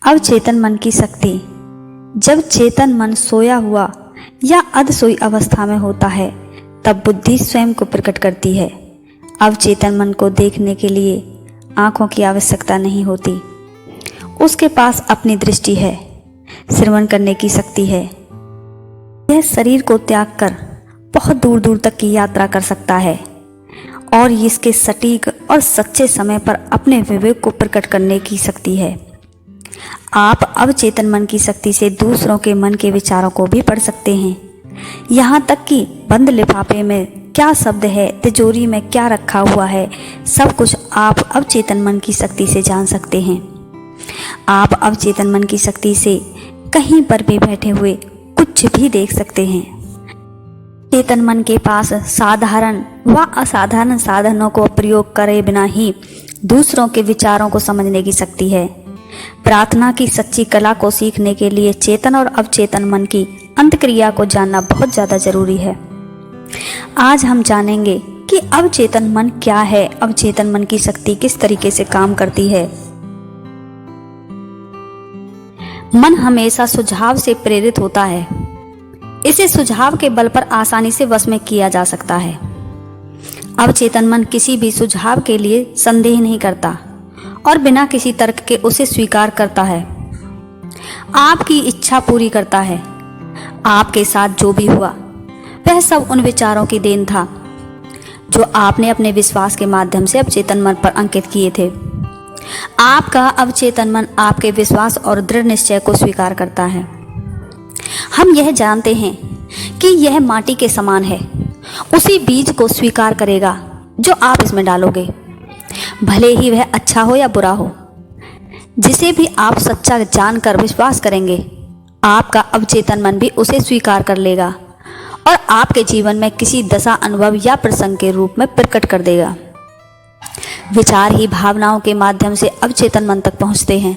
अवचेतन मन की शक्ति। जब चेतन मन सोया हुआ या अधसोई अवस्था में होता है तब बुद्धि स्वयं को प्रकट करती है। अवचेतन मन को देखने के लिए आंखों की आवश्यकता नहीं होती। उसके पास अपनी दृष्टि है, श्रवण करने की शक्ति है। यह शरीर को त्याग कर बहुत दूर दूर तक की यात्रा कर सकता है और इसके सटीक और सच्चे समय पर अपने विवेक को प्रकट करने की शक्ति है। आप अवचेतन मन की शक्ति से दूसरों के मन के विचारों को भी पढ़ सकते हैं। यहाँ तक कि बंद लिफाफे में क्या शब्द है, तिजोरी में क्या रखा हुआ है, सब कुछ आप अवचेतन मन की शक्ति से जान सकते हैं। आप अवचेतन मन की शक्ति से कहीं पर भी बैठे हुए कुछ भी देख सकते हैं। चेतन मन के पास साधारण व असाधारण साधनों को प्रयोग करे बिना ही दूसरों के विचारों को समझने की शक्ति है। प्रार्थना की सच्ची कला को सीखने के लिए चेतन और अवचेतन मन की अंतक्रिया को जानना बहुत ज़्यादा जरूरी है। आज हम जानेंगे कि अवचेतन मन क्या है, अवचेतन मन की शक्ति किस तरीके से काम करती है। मन हमेशा सुझाव से प्रेरित होता है। इसे सुझाव के बल पर आसानी से वश में किया जा सकता है। अवचेतन मन किसी भी सुझाव के लिए संदेह नहीं करता और बिना किसी तर्क के उसे स्वीकार करता है। आपकी इच्छा पूरी करता है। आपके साथ जो भी हुआ वह सब उन विचारों की देन था जो आपने अपने विश्वास के माध्यम से अवचेतन मन पर अंकित किए थे। आपका अवचेतन मन आपके विश्वास और दृढ़ निश्चय को स्वीकार करता है। हम यह जानते हैं कि यह माटी के समान है, उसी बीज को स्वीकार करेगा जो आप इसमें डालोगे, भले ही वह अच्छा हो या बुरा हो। जिसे भी आप सच्चा जानकर विश्वास करेंगे, आपका अवचेतन मन भी उसे स्वीकार कर लेगा और आपके जीवन में किसी दशा, अनुभव या प्रसंग के रूप में प्रकट कर देगा। विचार ही भावनाओं के माध्यम से अवचेतन मन तक पहुंचते हैं।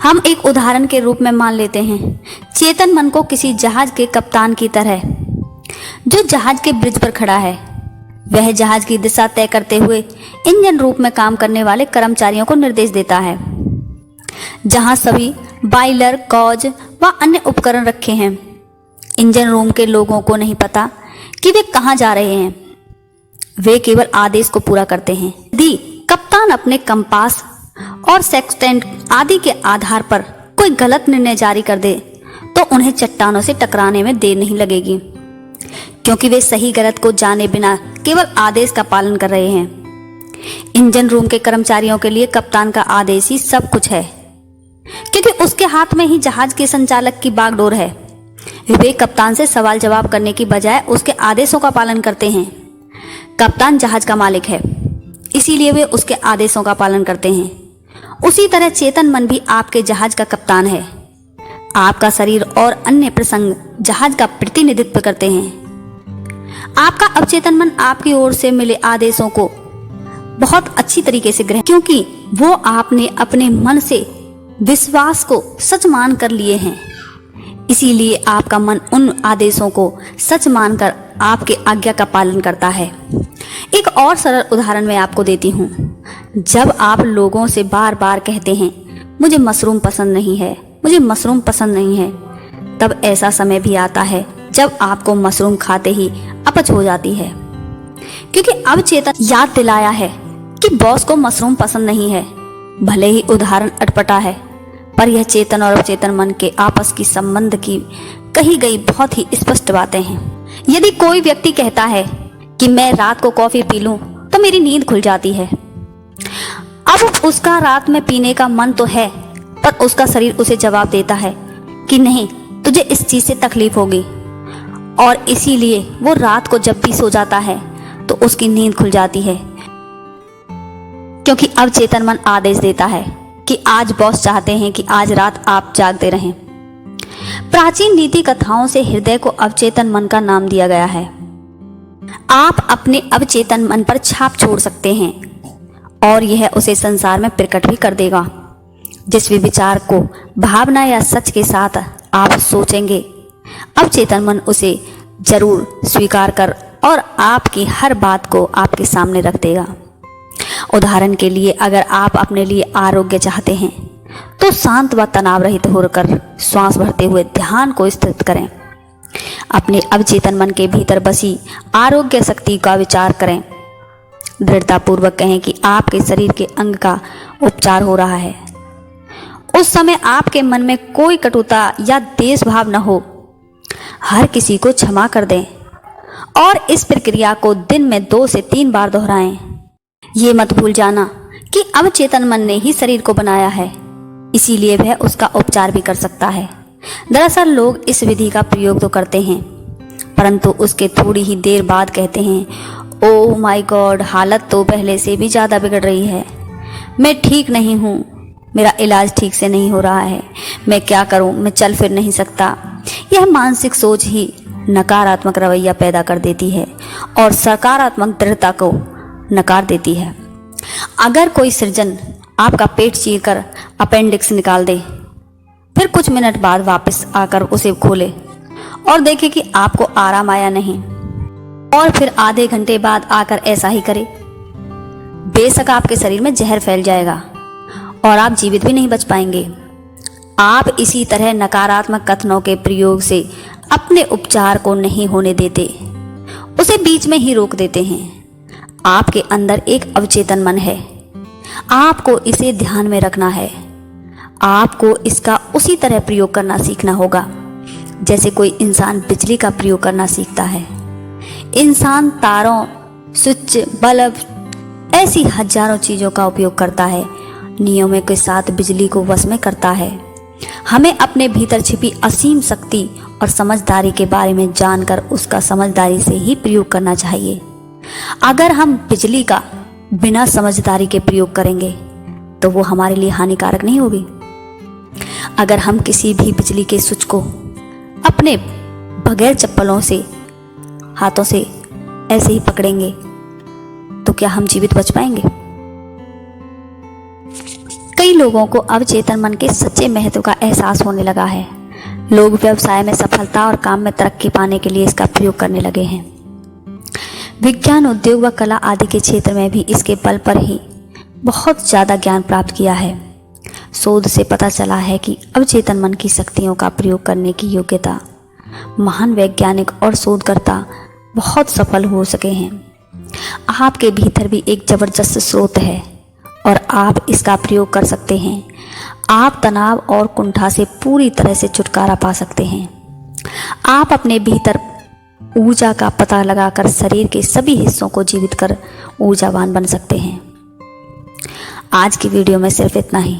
हम एक उदाहरण के रूप में मान लेते हैं चेतन मन को किसी जहाज के कप्तान की तरह, जो जहाज के ब्रिज पर खड़ा है। वह जहाज की दिशा तय करते हुए इंजन रूप में काम करने वाले कर्मचारियों को निर्देश देता है। जहां सभी बॉयलर, कॉज व अन्य उपकरण रखे हैं। इंजन रूम के लोगों को नहीं पता कि वे कहां जा रहे हैं। वे केवल आदेश को पूरा करते हैं। यदि कप्तान अपने कंपास और सेक्सटेंट आदि के आधार पर कोई गलत निर्णय जारी कर दे तो उन्हें चट्टानों से टकराने में देर नहीं लगेगी, क्योंकि वे सही गलत को जाने बिना केवल आदेश का पालन कर रहे हैं। इंजन रूम के कर्मचारियों के लिए कप्तान का आदेश ही सब कुछ है, क्योंकि उसके हाथ में ही जहाज के संचालक की बागडोर है। वे कप्तान से सवाल जवाब करने की बजाय उसके आदेशों का पालन करते हैं। कप्तान जहाज का मालिक है, इसीलिए वे उसके आदेशों का पालन करते हैं। उसी तरह चेतन मन भी आपके जहाज का कप्तान है। आपका शरीर और अन्य प्रसंग जहाज का प्रतिनिधित्व करते हैं। आपका अवचेतन मन आपकी ओर से मिले आदेशों को बहुत अच्छी तरीके से ग्रहण, क्योंकि वो आपने अपने मन से विश्वास को सच मान कर लिए हैं। इसीलिए आपका मन उन आदेशों को सच मानकर आपके आज्ञा का पालन करता है। एक और सरल उदाहरण मैं आपको देती हूँ। जब आप लोगों से बार बार कहते हैं मुझे मशरूम पसंद नहीं है, मुझे मशरूम पसंद नहीं है, तब ऐसा समय भी आता है जब आपको मशरूम खाते ही अपच हो जाती है, क्योंकि अवचेतन याद दिलाया है कि बॉस को मशरूम पसंद नहीं है। भले ही उदाहरण अटपटा है, पर यह चेतन और अवचेतन मन के आपस की संबंध की कही गई बहुत ही स्पष्ट बातें हैं। यदि कोई व्यक्ति कहता है कि मैं रात को कॉफी पी लूं तो मेरी नींद खुल जाती है, अब उसका रात में पीने का मन तो है, पर उसका शरीर उसे जवाब देता है कि नहीं, तुझे इस चीज से तकलीफ होगी, और इसीलिए वो रात को जब भी सो जाता है तो उसकी नींद खुल जाती है, क्योंकि अवचेतन मन आदेश देता है कि आज बॉस चाहते हैं कि आज रात आप जागते रहें। प्राचीन नीति कथाओं से हृदय को अवचेतन मन का नाम दिया गया है। आप अपने अवचेतन मन पर छाप छोड़ सकते हैं और यह उसे संसार में प्रकट भी कर देगा। जिस भी विचार को भावना या सच के साथ आप सोचेंगे, अवचेतन मन उसे जरूर स्वीकार कर और आपकी हर बात को आपके सामने रख देगा। उदाहरण के लिए, अगर आप अपने लिए आरोग्य चाहते हैं तो शांत व तनाव रहित होकर श्वास भरते हुए ध्यान को स्थिर करें। अपने अवचेतन मन के भीतर बसी आरोग्य शक्ति का विचार करें। दृढ़तापूर्वक कहें कि आपके शरीर के अंग का उपचार हो रहा है। उस समय आपके मन में कोई कटुता या द्वेष भाव न हो। हर किसी को क्षमा कर दें और इस प्रक्रिया को दिन में 2 से 3 बार दोहराएं। ये मत भूल जाना कि अवचेतन मन ने ही शरीर को बनाया है, इसीलिए वह उसका उपचार भी कर सकता है। दरअसल लोग इस विधि का प्रयोग तो करते हैं, परंतु उसके थोड़ी ही देर बाद कहते हैं, ओह माय गॉड, हालत तो पहले से भी ज़्यादा बिगड़ रही है। मैं ठीक नहीं हूँ, मेरा इलाज ठीक से नहीं हो रहा है, मैं क्या करूँ, मैं चल फिर नहीं सकता। यह मानसिक सोच ही नकारात्मक रवैया पैदा कर देती है और सकारात्मक दृढ़ता को नकार देती है। अगर कोई सर्जन आपका पेट चीरकर अपेंडिक्स निकाल दे, फिर कुछ मिनट बाद वापस आकर उसे खोले और देखे कि आपको आराम आया नहीं, और फिर आधे घंटे बाद आकर ऐसा ही करे, बेशक आपके शरीर में जहर फैल जाएगा और आप जीवित भी नहीं बच पाएंगे। आप इसी तरह नकारात्मक कथनों के प्रयोग से अपने उपचार को नहीं होने देते, उसे बीच में ही रोक देते हैं। आपके अंदर एक अवचेतन मन है, आपको इसे ध्यान में रखना है। आपको इसका उसी तरह प्रयोग करना सीखना होगा जैसे कोई इंसान बिजली का प्रयोग करना सीखता है। इंसान तारों, स्विच, बल्ब, ऐसी हजारों चीज़ों का उपयोग करता है, नियमों के साथ बिजली को वश में करता है। हमें अपने भीतर छिपी असीम शक्ति और समझदारी के बारे में जानकर उसका समझदारी से ही प्रयोग करना चाहिए। अगर हम बिजली का बिना समझदारी के प्रयोग करेंगे तो वो हमारे लिए हानिकारक नहीं होगी। अगर हम किसी भी बिजली के स्विच को अपने बगैर चप्पलों से, हाथों से ऐसे ही पकड़ेंगे तो क्या हम जीवित बच पाएंगे? कई लोगों को अवचेतन मन के सच्चे महत्व का एहसास होने लगा है। लोग व्यवसाय में सफलता और काम में तरक्की पाने के लिए इसका प्रयोग करने लगे हैं। विज्ञान, उद्योग व कला आदि के क्षेत्र में भी इसके बल पर ही बहुत ज़्यादा ज्ञान प्राप्त किया है। शोध से पता चला है कि अवचेतन मन की शक्तियों का प्रयोग करने की योग्यता महान वैज्ञानिक और शोधकर्ता बहुत सफल हो सके हैं। आपके भीतर भी एक जबरदस्त स्रोत है और आप इसका प्रयोग कर सकते हैं। आप तनाव और कुंठा से पूरी तरह से छुटकारा पा सकते हैं। आप अपने भीतर ऊर्जा का पता लगाकर शरीर के सभी हिस्सों को जीवित कर ऊर्जावान बन सकते हैं। आज की वीडियो में सिर्फ इतना ही।